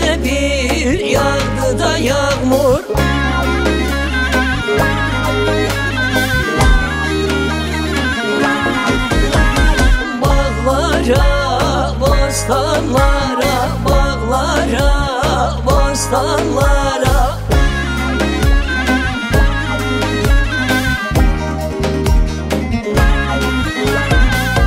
Öyle bir yağdı da yağmur, bağlara, bostanlara, bağlara, bostanlara.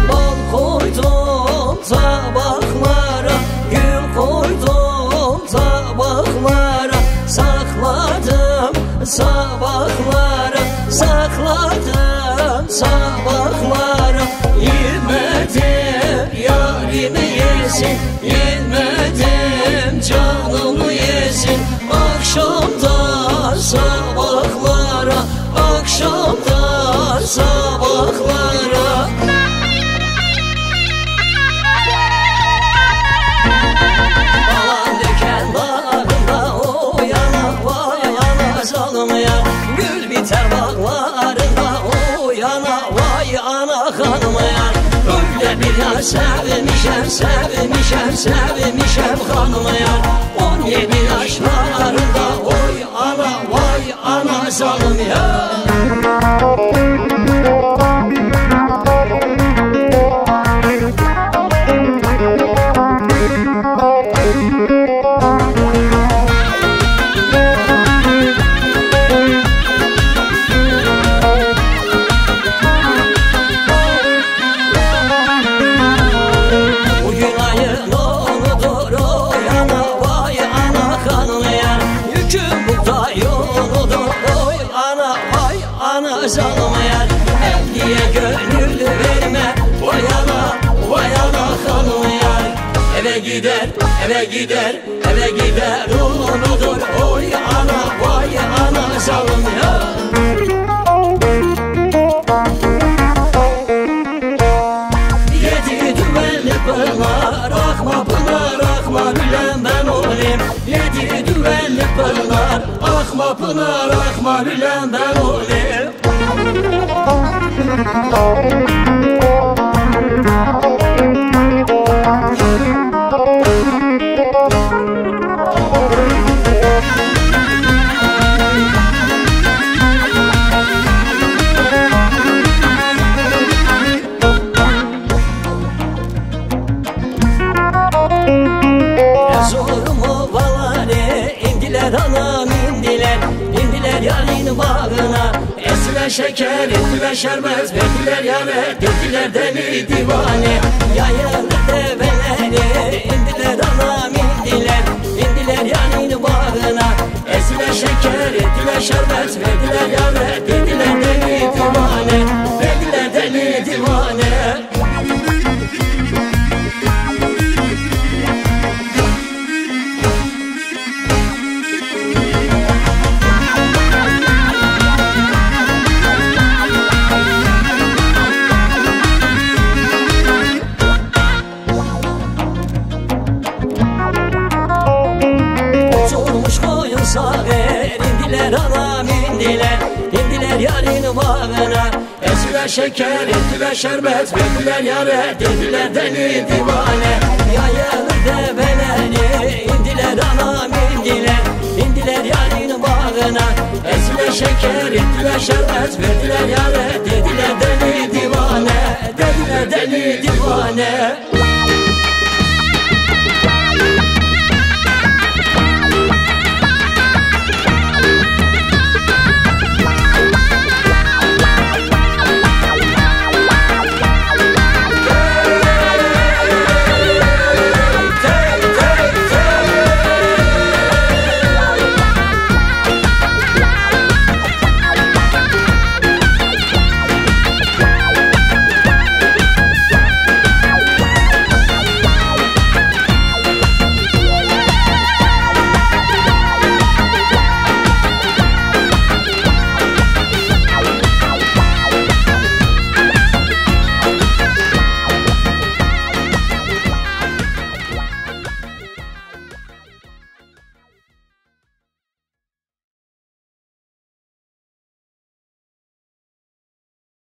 Bal koydum tabaklara, gül koydum tabaklara, sakladım sabahlara, sakladım sabahlara. Yemedim yarimi yesin, yemedim canımı yesin. Akşamdan sabahlara, akşamdan sabahlara. Balan döken bağrında o yana, vay yana zalım ya. Gül biter bağlarında o yana, vay ana hanım ya. Öyle bir yar sevmişem, sevmişem, sevmişem hanım ya. 17 yaşlarında oy ana, vay ana zalım ya. Zalım yer, evliye gönül verme, vay ana, vay ana hanım yer. Eve gider, eve gider, eve gider unudur, oy ana, vay ana zalım yer. Yedi dümenli pınar, akma pınar, akma bilen ben olayım. Yedi dümenli pınar, akma pınar, akma bilen ben olayım. Ezorumu valare indiler anam indiler, indiler yarın bağına. Esile şeker, ettiler şerbet, verdiler yare, dediler deli divane. Yayılır develeri, indiler anam indiler, indiler yarın bağına. Esile şeker, ettiler şerbet, verdiler yare, dediler deli divane, dediler deli divane. Sağır indiler anam indiler, indiler yarın bağına. Esile şeker, ettiler şerbet, verdiler yare, dediler deli divane. Yayılır develeri, indiler anam indiler, indiler yarın bağına. Esile şeker, ettiler şerbet, verdiler yare,